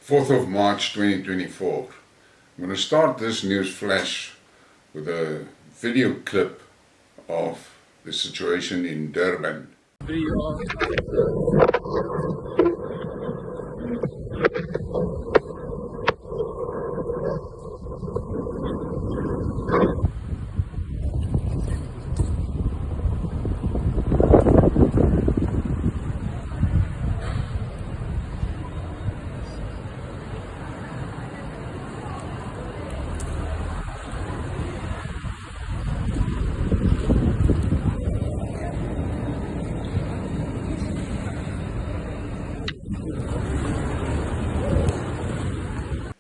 4th of March 2024. I'm going to start this news flash with a video clip of the situation in Durban.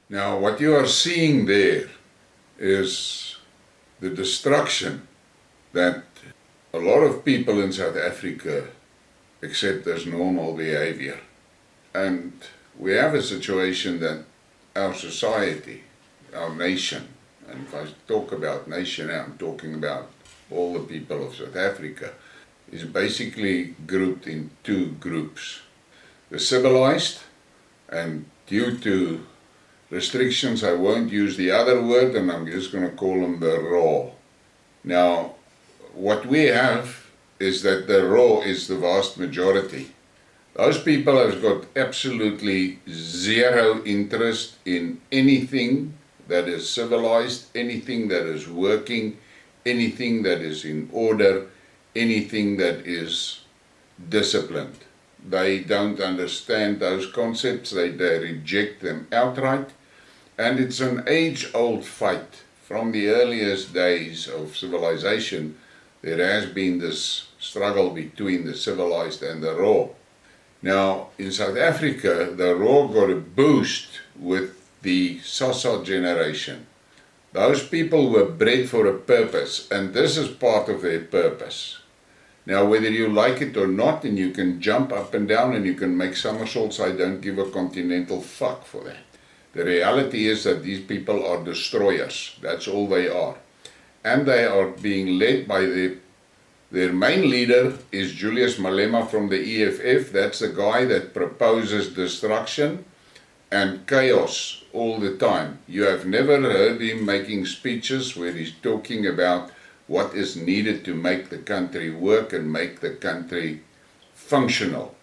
Now, what you are seeing there is the destruction that a lot of people in South Africa accept as normal behavior. And we have a situation that our society, our nation, and if I talk about nation, I'm talking about all the people of South Africa, is basically grouped in two groups. The civilized, and due to restrictions, I won't use the other word, and I'm just going to call them the raw. Now, what we have is that the raw is the vast majority. Those people have got absolutely zero interest in anything that is civilized, anything that is working, anything that is in order, anything that is disciplined. They don't understand those concepts, they reject them outright. And it's an age-old fight. From the earliest days of civilization, there has been this struggle between the civilized and the raw. Now, in South Africa, the raw got a boost with the SASSA generation. Those people were bred for a purpose, and this is part of their purpose. Now, whether you like it or not, and you can jump up and down and you can make somersaults, I don't give a continental fuck for that. The reality is that these people are destroyers. That's all they are. And they are being led by their main leader is Julius Malema from the EFF. That's the guy that proposes destruction and chaos all the time. You have never heard him making speeches where he's talking about what is needed to make the country work and make the country functional.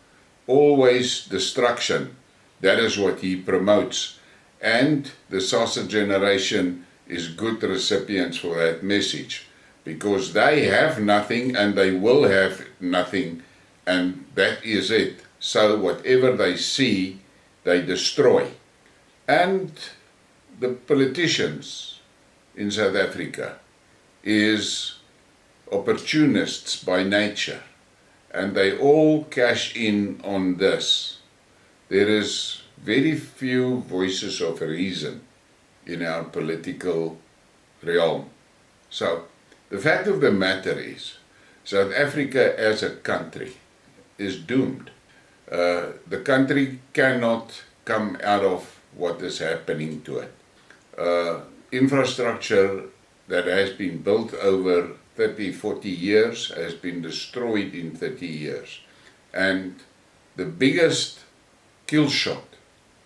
Always destruction. That is what he promotes. And the SASSA generation is good recipients for that message, because they have nothing and they will have nothing, and that is it. So whatever they see, they destroy. And the politicians in South Africa is opportunists by nature, and they all cash in on this. There is very few voices of reason in our political realm. So, the fact of the matter is, South Africa as a country is doomed. The country cannot come out of what is happening to it. Infrastructure that has been built over 30, 40 years has been destroyed in 30 years. And the biggest kill shot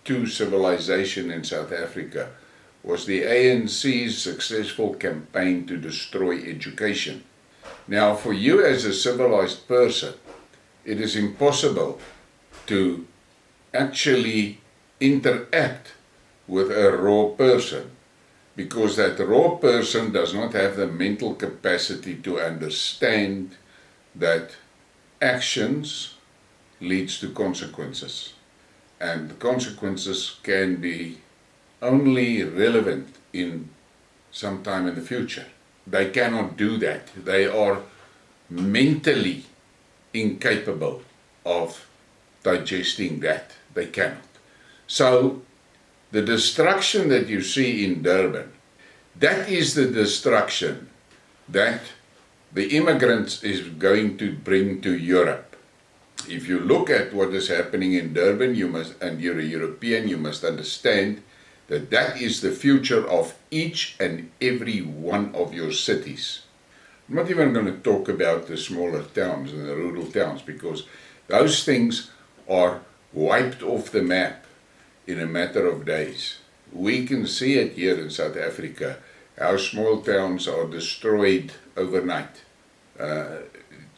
to civilization in South Africa was the ANC's successful campaign to destroy education. Now, for you as a civilized person, it is impossible to actually interact with a raw person, because that raw person does not have the mental capacity to understand that actions leads to consequences. And the consequences can be only relevant in some time in the future. They cannot do that. They are mentally incapable of digesting that. They cannot. So, the destruction that you see in Durban, that is the destruction that the immigrants is going to bring to Europe. If you look at what is happening in Durban, and you're a European, you must understand that that is the future of each and every one of your cities. I'm not even going to talk about the smaller towns and the rural towns, because those things are wiped off the map. in a matter of days. We can see it here in South Africa, how small towns are destroyed overnight.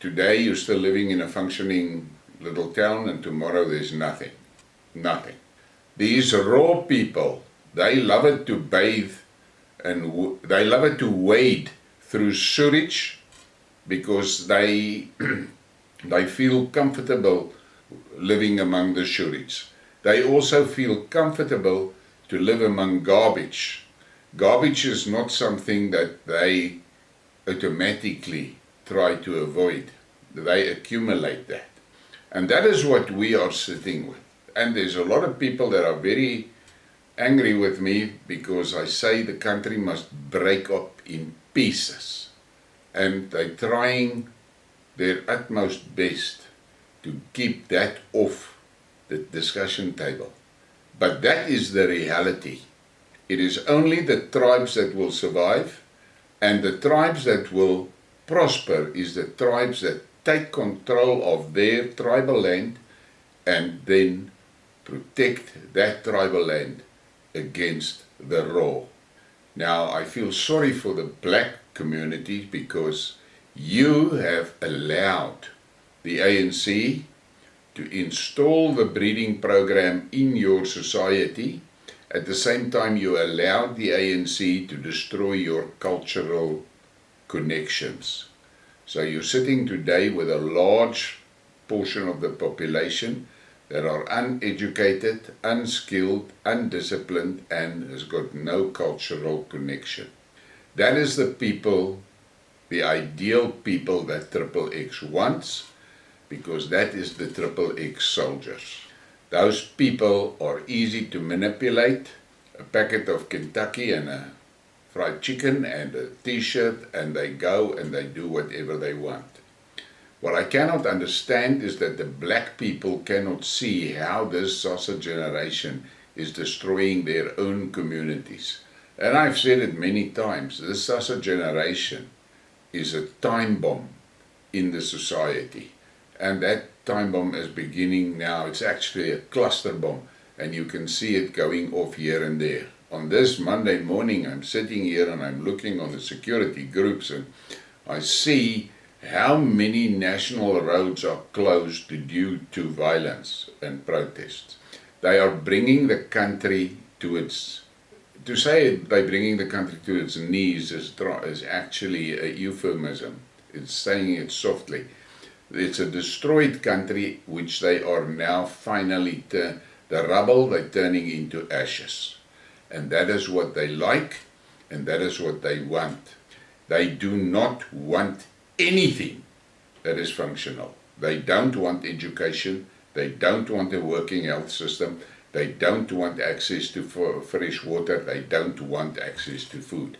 Today you're still living in a functioning little town, and tomorrow there's nothing. Nothing. These raw people, they love it to bathe and they love it to wade through sewage because they feel comfortable living among the sewage. They also feel comfortable to live among garbage. Garbage is not something that they automatically try to avoid. They accumulate that. And that is what we are sitting with. And there's a lot of people that are very angry with me because I say the country must break up in pieces. And they're trying their utmost best to keep that off the discussion table. But that is the reality. It is only the tribes that will survive, and the tribes that will prosper is the tribes that take control of their tribal land and then protect that tribal land against the raw. Now, I feel sorry for the black community because you have allowed the ANC to install the breeding program in your society. At the same time, you allowed the ANC to destroy your cultural connections. So you're sitting today with a large portion of the population that are uneducated, unskilled, undisciplined, and has got no cultural connection. That is the people, the ideal people that XXX wants, because that is the XXX soldiers. Those people are easy to manipulate. A packet of Kentucky and a fried chicken and a t-shirt, and they go and they do whatever they want. What I cannot understand is that the black people cannot see how this SASSA generation is destroying their own communities. And I've said it many times, this SASSA generation is a time bomb in the society. And that time bomb is beginning now. It's actually a cluster bomb, and you can see it going off here and there. On this Monday morning, I'm sitting here and I'm looking on the security groups, and I see how many national roads are closed due to violence and protests. They are bringing the country to its... To say they're bringing the country to its knees is actually a euphemism. It's saying it softly. It's a destroyed country which they are now finally, the rubble they're turning into ashes. And that is what they like, and that is what they want. They do not want anything that is functional. They don't want education, they don't want a working health system, they don't want access to fresh water, they don't want access to food.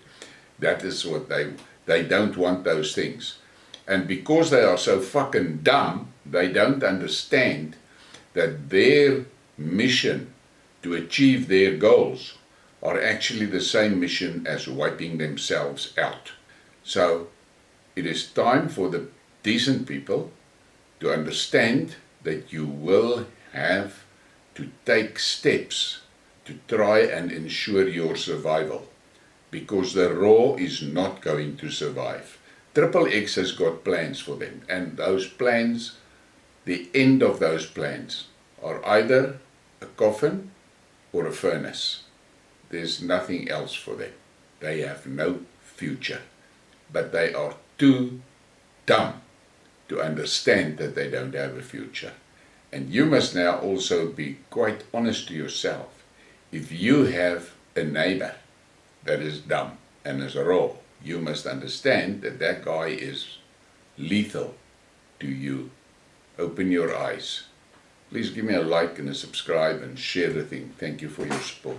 That is what they don't want those things. And because they are so fucking dumb, they don't understand that their mission to achieve their goals are actually the same mission as wiping themselves out. So it is time for the decent people to understand that you will have to take steps to try and ensure your survival, because the raw is not going to survive. XXX has got plans for them, and those plans, the end of those plans, are either a coffin or a furnace. There's nothing else for them. They have no future. But they are too dumb to understand that they don't have a future. And you must now also be quite honest to yourself. If you have a neighbor that is dumb and is raw, you must understand that that guy is lethal to you. Open your eyes. Please give me a like and a subscribe and share the thing. Thank you for your support.